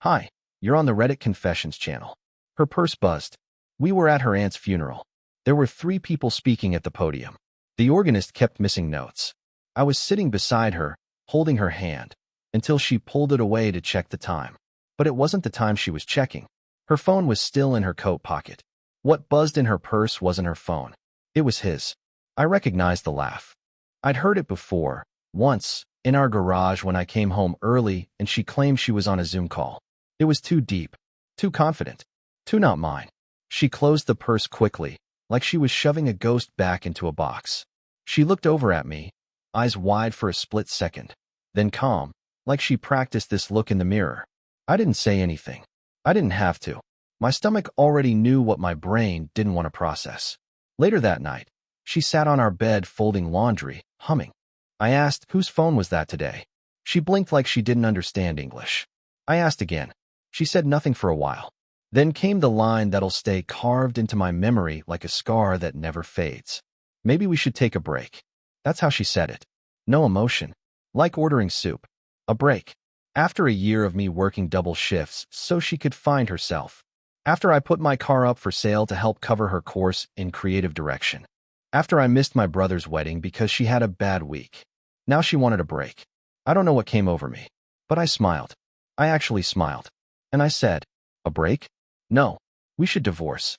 Hi, you're on the Reddit Confessions channel. Her purse buzzed. We were at her aunt's funeral. There were 3 people speaking at the podium. The organist kept missing notes. I was sitting beside her, holding her hand, until she pulled it away to check the time. But it wasn't the time she was checking. Her phone was still in her coat pocket. What buzzed in her purse wasn't her phone. It was his. I recognized the laugh. I'd heard it before, once, in our garage when I came home early and she claimed she was on a Zoom call. It was too deep, too confident, too not mine. She closed the purse quickly, like she was shoving a ghost back into a box. She looked over at me, eyes wide for a split second, then calm, like she practiced this look in the mirror. I didn't say anything. I didn't have to. My stomach already knew what my brain didn't want to process. Later that night, she sat on our bed folding laundry, humming. I asked, whose phone was that today? She blinked like she didn't understand English. I asked again. She said nothing for a while. Then came the line that'll stay carved into my memory like a scar that never fades. Maybe we should take a break. That's how she said it. No emotion. Like ordering soup. A break. After a year of me working double shifts so she could find herself. After I put my car up for sale to help cover her course in creative direction. After I missed my brother's wedding because she had a bad week. Now she wanted a break. I don't know what came over me. But I smiled. I actually smiled. And I said, a break? No. We should divorce.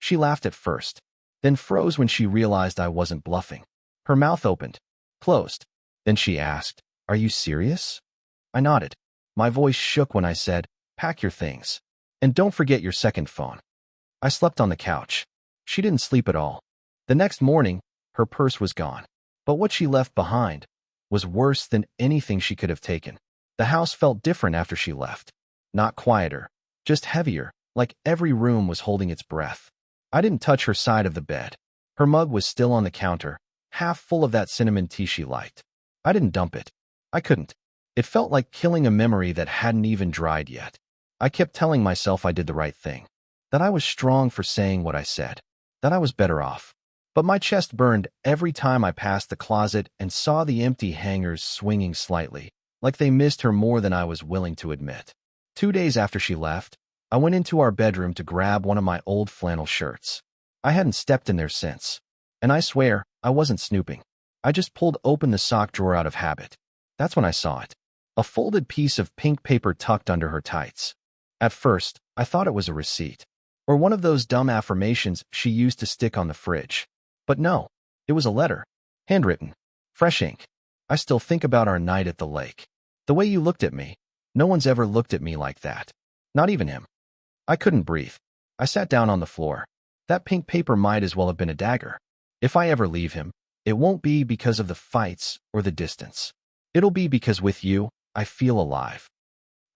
She laughed at first, then froze when she realized I wasn't bluffing. Her mouth opened, closed. Then she asked, are you serious? I nodded. My voice shook when I said, pack your things. And don't forget your second phone. I slept on the couch. She didn't sleep at all. The next morning, her purse was gone. But what she left behind was worse than anything she could have taken. The house felt different after she left. Not quieter, just heavier, like every room was holding its breath. I didn't touch her side of the bed. Her mug was still on the counter, half full of that cinnamon tea she liked. I didn't dump it. I couldn't. It felt like killing a memory that hadn't even dried yet. I kept telling myself I did the right thing, that I was strong for saying what I said, that I was better off. But my chest burned every time I passed the closet and saw the empty hangers swinging slightly, like they missed her more than I was willing to admit. 2 days after she left, I went into our bedroom to grab one of my old flannel shirts. I hadn't stepped in there since. And I swear, I wasn't snooping. I just pulled open the sock drawer out of habit. That's when I saw it. A folded piece of pink paper tucked under her tights. At first, I thought it was a receipt, or one of those dumb affirmations she used to stick on the fridge. But no, it was a letter. Handwritten. Fresh ink. I still think about our night at the lake. The way you looked at me. No one's ever looked at me like that. Not even him. I couldn't breathe. I sat down on the floor. That pink paper might as well have been a dagger. If I ever leave him, it won't be because of the fights or the distance. It'll be because with you, I feel alive.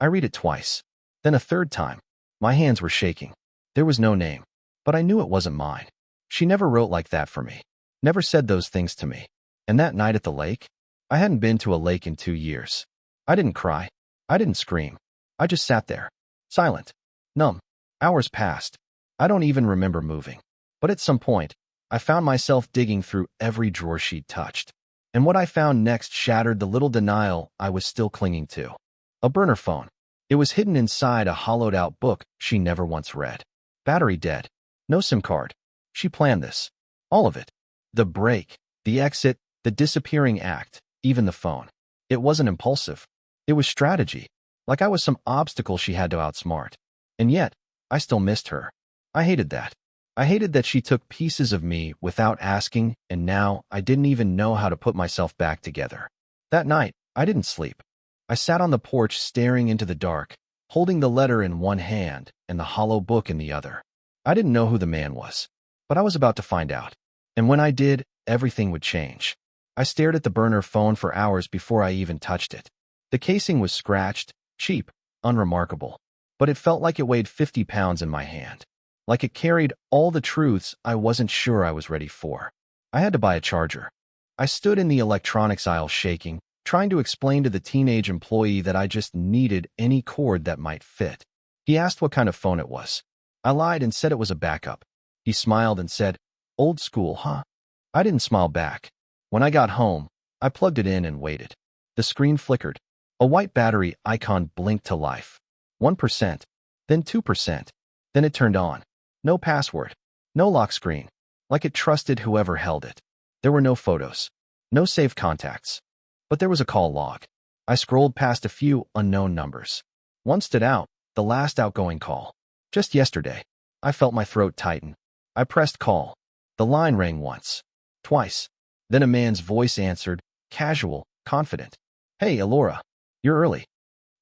I read it twice. Then a third time. My hands were shaking. There was no name. But I knew it wasn't mine. She never wrote like that for me. Never said those things to me. And that night at the lake, I hadn't been to a lake in 2 years. I didn't cry. I didn't scream. I just sat there. Silent. Numb. Hours passed. I don't even remember moving. But at some point, I found myself digging through every drawer she'd touched. And what I found next shattered the little denial I was still clinging to. A burner phone. It was hidden inside a hollowed-out book she never once read. Battery dead. No SIM card. She planned this. All of it. The break, the exit, the disappearing act, even the phone. It wasn't impulsive. It was strategy. Like I was some obstacle she had to outsmart. And yet, I still missed her. I hated that. I hated that she took pieces of me without asking, and now I didn't even know how to put myself back together. That night, I didn't sleep. I sat on the porch staring into the dark, holding the letter in one hand and the hollow book in the other. I didn't know who the man was, but I was about to find out. And when I did, everything would change. I stared at the burner phone for hours before I even touched it. The casing was scratched, cheap, unremarkable, but it felt like it weighed 50 pounds in my hand. Like it carried all the truths I wasn't sure I was ready for. I had to buy a charger. I stood in the electronics aisle shaking, trying to explain to the teenage employee that I just needed any cord that might fit. He asked what kind of phone it was. I lied and said it was a backup. He smiled and said, "Old school, huh?" I didn't smile back. When I got home, I plugged it in and waited. The screen flickered. A white battery icon blinked to life. 1%, then 2%. Then it turned on. No password. No lock screen. Like it trusted whoever held it. There were no photos. No saved contacts. But there was a call log. I scrolled past a few unknown numbers. One stood out, the last outgoing call. Just yesterday. I felt my throat tighten. I pressed call. The line rang once. Twice. Then a man's voice answered, casual, confident. Hey, Alora. You're early.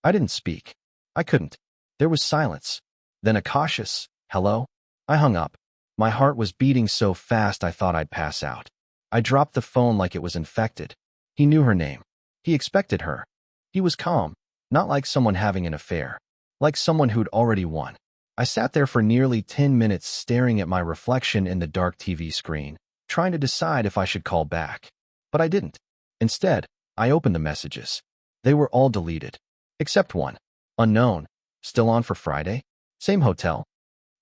I didn't speak. I couldn't. There was silence. Then a cautious, hello? I hung up. My heart was beating so fast I thought I'd pass out. I dropped the phone like it was infected. He knew her name. He expected her. He was calm, not like someone having an affair, like someone who'd already won. I sat there for nearly 10 minutes staring at my reflection in the dark TV screen, trying to decide if I should call back. But I didn't. Instead, I opened the messages. They were all deleted. Except one. Unknown. Still on for Friday? Same hotel?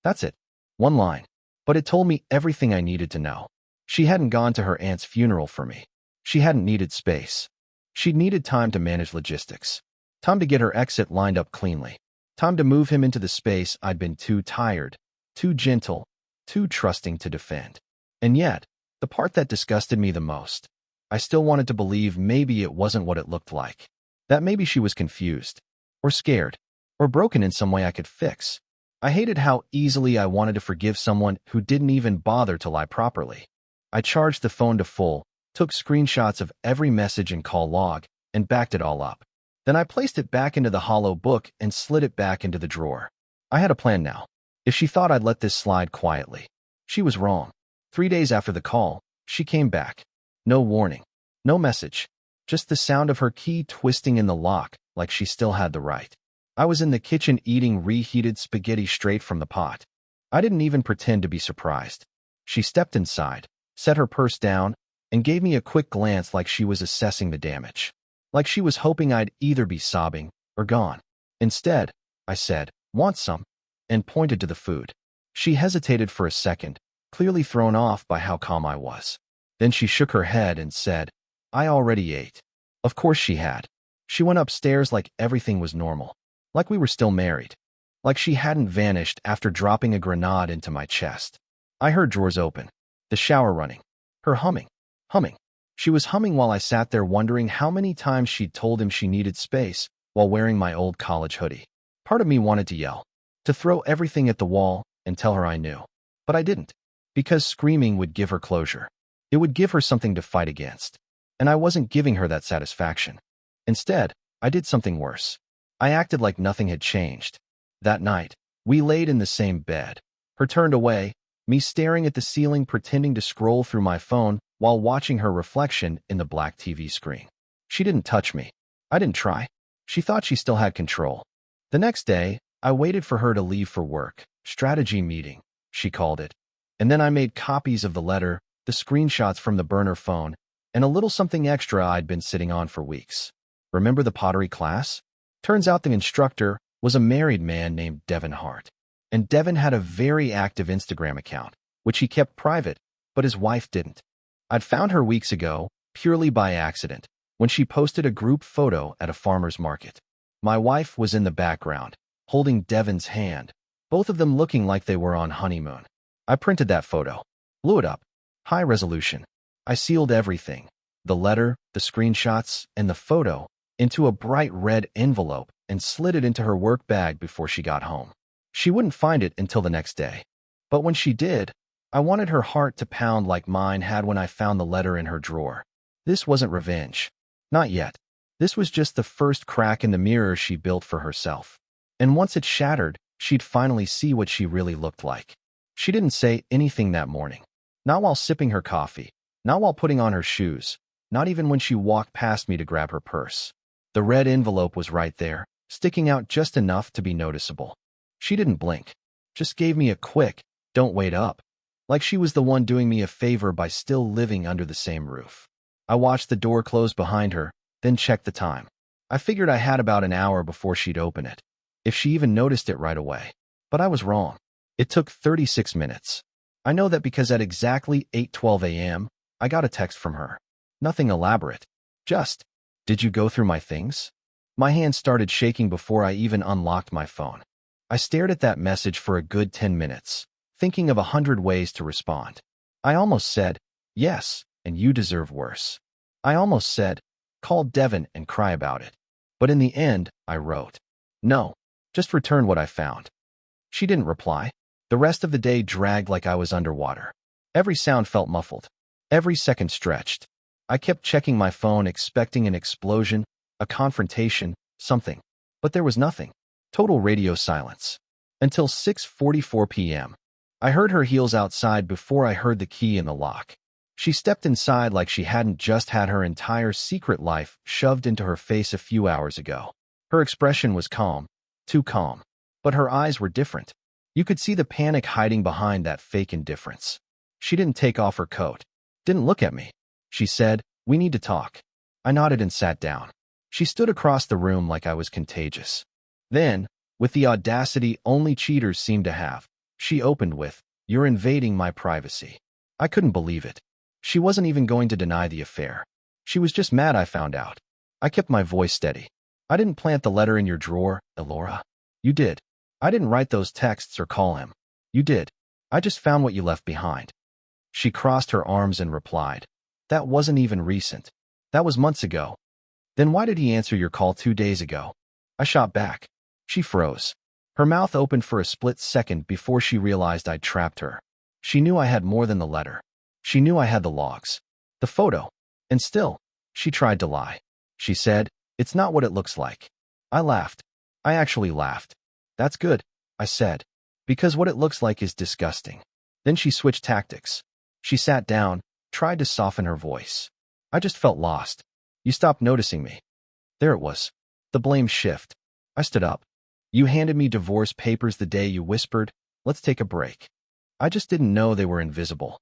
That's it. One line. But it told me everything I needed to know. She hadn't gone to her aunt's funeral for me. She hadn't needed space. She'd needed time to manage logistics. Time to get her exit lined up cleanly. Time to move him into the space I'd been too tired, too gentle, too trusting to defend. And yet, the part that disgusted me the most, I still wanted to believe maybe it wasn't what it looked like. That maybe she was confused, or scared, or broken in some way I could fix. I hated how easily I wanted to forgive someone who didn't even bother to lie properly. I charged the phone to full, took screenshots of every message and call log, and backed it all up. Then I placed it back into the hollow book and slid it back into the drawer. I had a plan now. If she thought I'd let this slide quietly, she was wrong. 3 days after the call, she came back. No warning. No message. Just the sound of her key twisting in the lock like she still had the right. I was in the kitchen eating reheated spaghetti straight from the pot. I didn't even pretend to be surprised. She stepped inside, set her purse down, and gave me a quick glance like she was assessing the damage. Like she was hoping I'd either be sobbing or gone. Instead, I said, "Want some?" and pointed to the food. She hesitated for a second, clearly thrown off by how calm I was. Then she shook her head and said, "I already ate." Of course she had. She went upstairs like everything was normal. Like we were still married. Like she hadn't vanished after dropping a grenade into my chest. I heard drawers open. The shower running. Her humming. She was humming while I sat there wondering how many times she'd told him she needed space while wearing my old college hoodie. Part of me wanted to yell, to throw everything at the wall and tell her I knew. But I didn't. Because screaming would give her closure. It would give her something to fight against. And I wasn't giving her that satisfaction. Instead, I did something worse. I acted like nothing had changed. That night, we laid in the same bed. Her turned away, me staring at the ceiling pretending to scroll through my phone while watching her reflection in the black TV screen. She didn't touch me. I didn't try. She thought she still had control. The next day, I waited for her to leave for work. Strategy meeting, she called it. And then I made copies of the letter, the screenshots from the burner phone, and a little something extra I'd been sitting on for weeks. Remember the pottery class? Turns out the instructor was a married man named Devin Hart. And Devin had a very active Instagram account, which he kept private, but his wife didn't. I'd found her weeks ago, purely by accident, when she posted a group photo at a farmer's market. My wife was in the background, holding Devin's hand, both of them looking like they were on honeymoon. I printed that photo, blew it up, high resolution. I sealed everything, the letter, the screenshots, and the photo, into a bright red envelope and slid it into her work bag before she got home. She wouldn't find it until the next day. But when she did, I wanted her heart to pound like mine had when I found the letter in her drawer. This wasn't revenge. Not yet. This was just the first crack in the mirror she built for herself. And once it shattered, she'd finally see what she really looked like. She didn't say anything that morning. Not while sipping her coffee. Not while putting on her shoes. Not even when she walked past me to grab her purse. The red envelope was right there, sticking out just enough to be noticeable. She didn't blink. Just gave me a quick, "Don't wait up." Like she was the one doing me a favor by still living under the same roof. I watched the door close behind her, then checked the time. I figured I had about an hour before she'd open it, if she even noticed it right away. But I was wrong. It took 36 minutes. I know that because at exactly 8:12 a.m., I got a text from her. Nothing elaborate. Just, "Did you go through my things?" My hand started shaking before I even unlocked my phone. I stared at that message for a good 10 minutes, thinking of 100 ways to respond. I almost said, yes, and you deserve worse. I almost said, call Devin and cry about it. But in the end, I wrote, no, just return what I found. She didn't reply. The rest of the day dragged like I was underwater. Every sound felt muffled. Every second stretched. I kept checking my phone, expecting an explosion, a confrontation, something. But there was nothing. Total radio silence. Until 6:44 p.m. I heard her heels outside before I heard the key in the lock. She stepped inside like she hadn't just had her entire secret life shoved into her face a few hours ago. Her expression was calm, too calm. But her eyes were different. You could see the panic hiding behind that fake indifference. She didn't take off her coat. Didn't look at me. She said, we need to talk. I nodded and sat down. She stood across the room like I was contagious. Then, with the audacity only cheaters seem to have, she opened with, you're invading my privacy. I couldn't believe it. She wasn't even going to deny the affair. She was just mad I found out. I kept my voice steady. I didn't plant the letter in your drawer, Elora. You did. I didn't write those texts or call him. You did. I just found what you left behind. She crossed her arms and replied, that wasn't even recent. That was months ago. Then why did he answer your call 2 days ago? I shot back. She froze. Her mouth opened for a split second before she realized I'd trapped her. She knew I had more than the letter. She knew I had the logs, the photo. And still, she tried to lie. She said, it's not what it looks like. I laughed. I actually laughed. That's good, I said, because what it looks like is disgusting. Then she switched tactics. She sat down, tried to soften her voice. I just felt lost. You stopped noticing me. There it was. The blame shift. I stood up. You handed me divorce papers the day you whispered, let's take a break. I just didn't know they were invisible.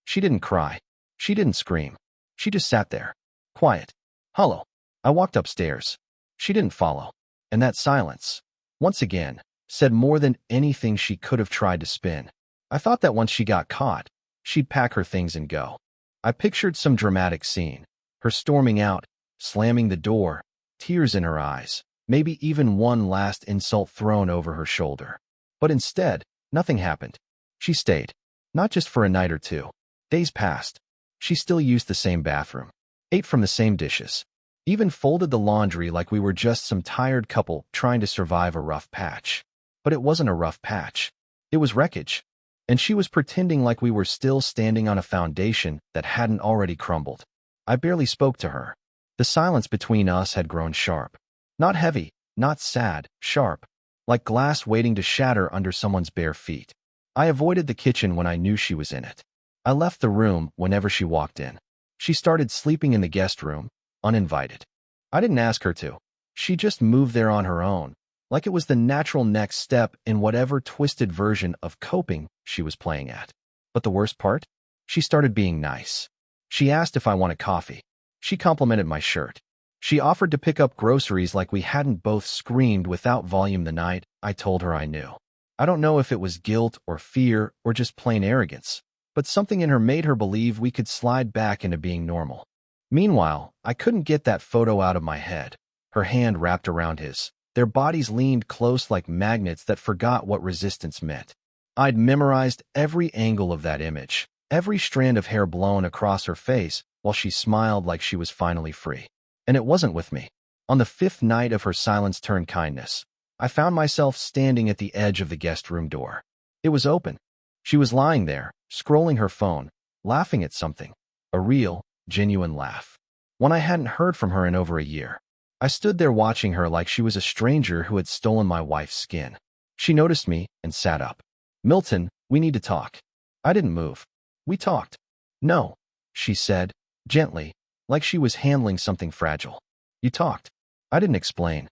She didn't cry. She didn't scream. She just sat there. Quiet. Hollow. I walked upstairs. She didn't follow. And that silence, once again, said more than anything she could have tried to spin. I thought that once she got caught, she'd pack her things and go. I pictured some dramatic scene. Her storming out, slamming the door, tears in her eyes, maybe even one last insult thrown over her shoulder. But instead, nothing happened. She stayed. Not just for a night or two. Days passed. She still used the same bathroom. Ate from the same dishes. Even folded the laundry like we were just some tired couple trying to survive a rough patch. But it wasn't a rough patch. It was wreckage. And she was pretending like we were still standing on a foundation that hadn't already crumbled. I barely spoke to her. The silence between us had grown sharp. Not heavy, not sad, sharp. Like glass waiting to shatter under someone's bare feet. I avoided the kitchen when I knew she was in it. I left the room whenever she walked in. She started sleeping in the guest room, uninvited. I didn't ask her to. She just moved there on her own, like it was the natural next step in whatever twisted version of coping she was playing at. But the worst part? She started being nice. She asked if I wanted coffee. She complimented my shirt. She offered to pick up groceries like we hadn't both screamed without volume the night I told her I knew. I don't know if it was guilt or fear or just plain arrogance, but something in her made her believe we could slide back into being normal. Meanwhile, I couldn't get that photo out of my head. Her hand wrapped around his. Their bodies leaned close like magnets that forgot what resistance meant. I'd memorized every angle of that image, every strand of hair blown across her face while she smiled like she was finally free. And it wasn't with me. On the 5th night of her silence turned kindness, I found myself standing at the edge of the guest room door. It was open. She was lying there, scrolling her phone, laughing at something. A real, genuine laugh. One I hadn't heard from her in over a year. I stood there watching her like she was a stranger who had stolen my wife's skin. She noticed me and sat up. Milton, we need to talk. I didn't move. We talked. No, she said, gently, like she was handling something fragile. You talked. I didn't explain.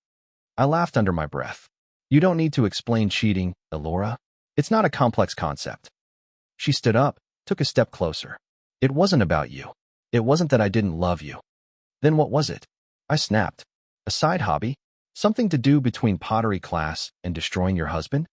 I laughed under my breath. You don't need to explain cheating, Elora. It's not a complex concept. She stood up, took a step closer. It wasn't about you. It wasn't that I didn't love you. Then what was it? I snapped. A side hobby? Something to do between pottery class and destroying your husband?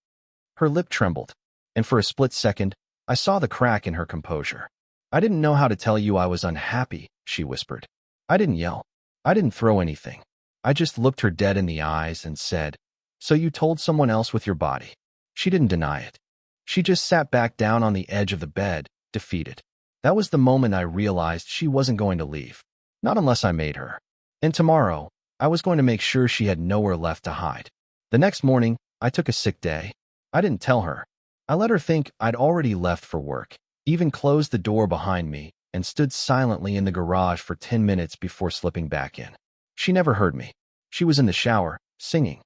Her lip trembled, and for a split second, I saw the crack in her composure. I didn't know how to tell you I was unhappy, she whispered. I didn't yell. I didn't throw anything. I just looked her dead in the eyes and said, "So you told someone else with your body?" She didn't deny it. She just sat back down on the edge of the bed, defeated. That was the moment I realized she wasn't going to leave. Not unless I made her. And tomorrow, I was going to make sure she had nowhere left to hide. The next morning, I took a sick day. I didn't tell her. I let her think I'd already left for work, even closed the door behind me, and stood silently in the garage for 10 minutes before slipping back in. She never heard me. She was in the shower, singing.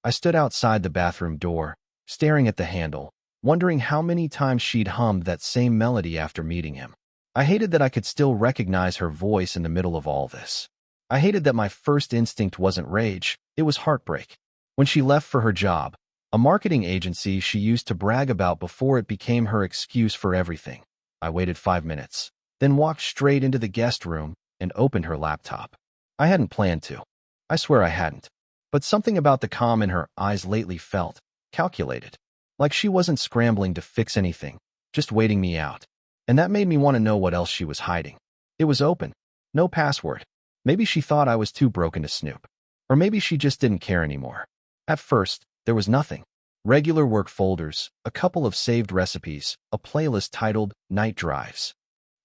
I stood outside the bathroom door, staring at the handle, wondering how many times she'd hummed that same melody after meeting him. I hated that I could still recognize her voice in the middle of all this. I hated that my first instinct wasn't rage, it was heartbreak. When she left for her job, a marketing agency she used to brag about before it became her excuse for everything, I waited 5 minutes, then walked straight into the guest room and opened her laptop. I hadn't planned to. I swear I hadn't. But something about the calm in her eyes lately felt calculated. Like she wasn't scrambling to fix anything, just waiting me out. And that made me want to know what else she was hiding. It was open. No password. Maybe she thought I was too broken to snoop. Or maybe she just didn't care anymore. At first, there was nothing. Regular work folders, a couple of saved recipes, a playlist titled Night Drives.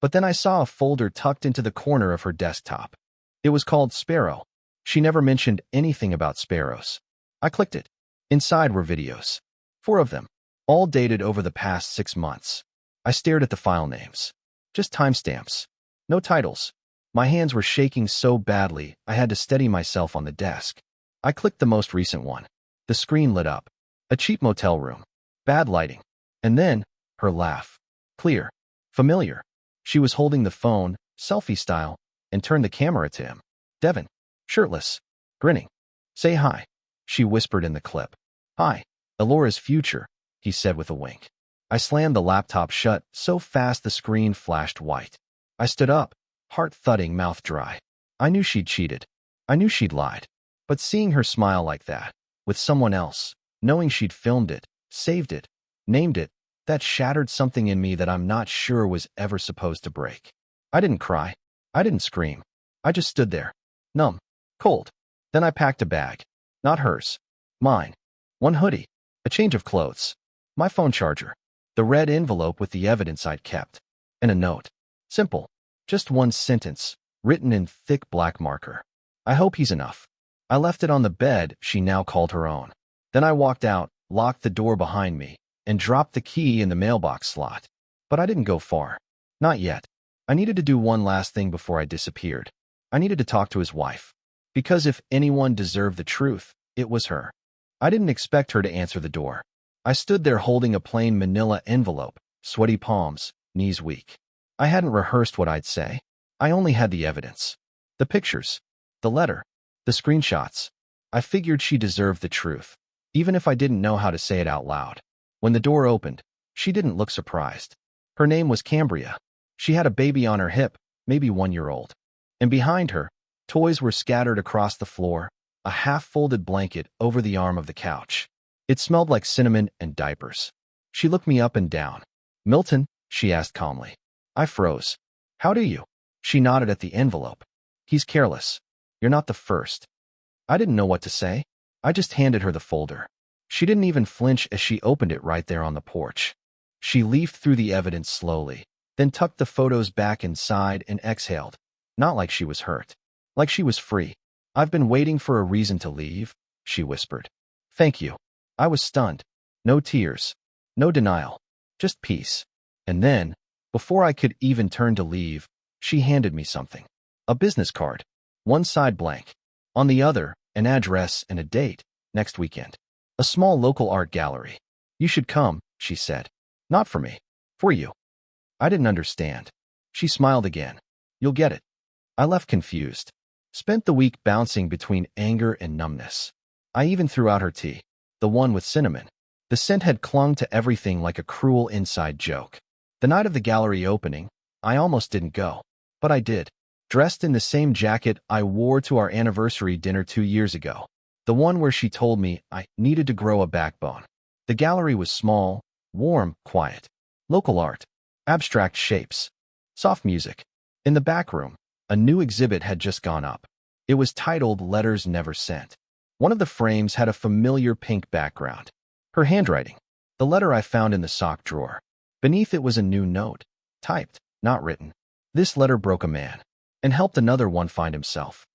But then I saw a folder tucked into the corner of her desktop. It was called Sparrow. She never mentioned anything about sparrows. I clicked it. Inside were videos. 4 of them, all dated over the past 6 months. I stared at the file names. Just timestamps. No titles. My hands were shaking so badly I had to steady myself on the desk. I clicked the most recent one. The screen lit up. A cheap motel room. Bad lighting. And then, her laugh. Clear. Familiar. She was holding the phone, selfie style, and turned the camera to him. Devin. Shirtless. Grinning. "Say hi," she whispered in the clip. "Hi. Elora's future," he said with a wink. I slammed the laptop shut so fast the screen flashed white. I stood up, heart thudding, mouth dry. I knew she'd cheated. I knew she'd lied. But seeing her smile like that, with someone else, knowing she'd filmed it, saved it, named it, that shattered something in me that I'm not sure was ever supposed to break. I didn't cry. I didn't scream. I just stood there, numb, cold. Then I packed a bag. Not hers. Mine. One hoodie. A change of clothes. My phone charger. The red envelope with the evidence I'd kept. And a note. Simple. Just one sentence, written in thick black marker. "I hope he's enough." I left it on the bed she now called her own. Then I walked out, locked the door behind me, and dropped the key in the mailbox slot. But I didn't go far. Not yet. I needed to do one last thing before I disappeared. I needed to talk to his wife. Because if anyone deserved the truth, it was her. I didn't expect her to answer the door. I stood there holding a plain manila envelope, sweaty palms, knees weak. I hadn't rehearsed what I'd say. I only had the evidence. The pictures. The letter. The screenshots. I figured she deserved the truth, even if I didn't know how to say it out loud. When the door opened, she didn't look surprised. Her name was Cambria. She had a baby on her hip, maybe 1 year old. And behind her, toys were scattered across the floor, a half-folded blanket over the arm of the couch. It smelled like cinnamon and diapers. She looked me up and down. "Milton?" she asked calmly. I froze. "How do you?" She nodded at the envelope. "He's careless. You're not the first." I didn't know what to say. I just handed her the folder. She didn't even flinch as she opened it right there on the porch. She leafed through the evidence slowly, then tucked the photos back inside and exhaled. Not like she was hurt. Like she was free. "I've been waiting for a reason to leave," she whispered. "Thank you." I was stunned. No tears. No denial. Just peace. And then, before I could even turn to leave, she handed me something. A business card. One side blank. On the other, an address and a date, next weekend. A small local art gallery. "You should come," she said. "Not for me. For you." I didn't understand. She smiled again. "You'll get it." I left confused. Spent the week bouncing between anger and numbness. I even threw out her tea. The one with cinnamon. The scent had clung to everything like a cruel inside joke. The night of the gallery opening, I almost didn't go. But I did. Dressed in the same jacket I wore to our anniversary dinner 2 years ago. The one where she told me I needed to grow a backbone. The gallery was small, warm, quiet. Local art. Abstract shapes. Soft music. In the back room, a new exhibit had just gone up. It was titled Letters Never Sent. One of the frames had a familiar pink background. Her handwriting. The letter I found in the sock drawer. Beneath it was a new note. Typed, not written. This letter broke a man and helped another one find himself.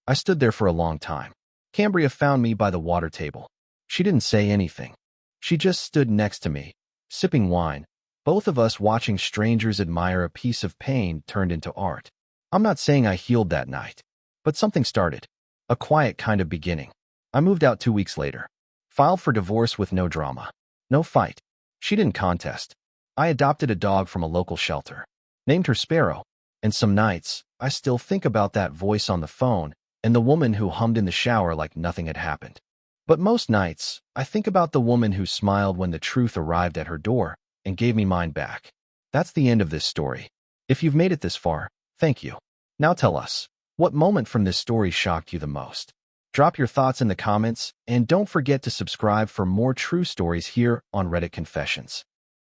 I stood there for a long time. Cambria found me by the water table. She didn't say anything. She just stood next to me, sipping wine, both of us watching strangers admire a piece of pain turned into art. I'm not saying I healed that night, but something started. A quiet kind of beginning. I moved out 2 weeks later. Filed for divorce with no drama. No fight. She didn't contest. I adopted a dog from a local shelter. Named her Sparrow. And some nights, I still think about that voice on the phone and the woman who hummed in the shower like nothing had happened. But most nights, I think about the woman who smiled when the truth arrived at her door and gave me mine back. That's the end of this story. If you've made it this far, thank you. Now tell us, what moment from this story shocked you the most? Drop your thoughts in the comments, and don't forget to subscribe for more true stories here on Reddit Confessions.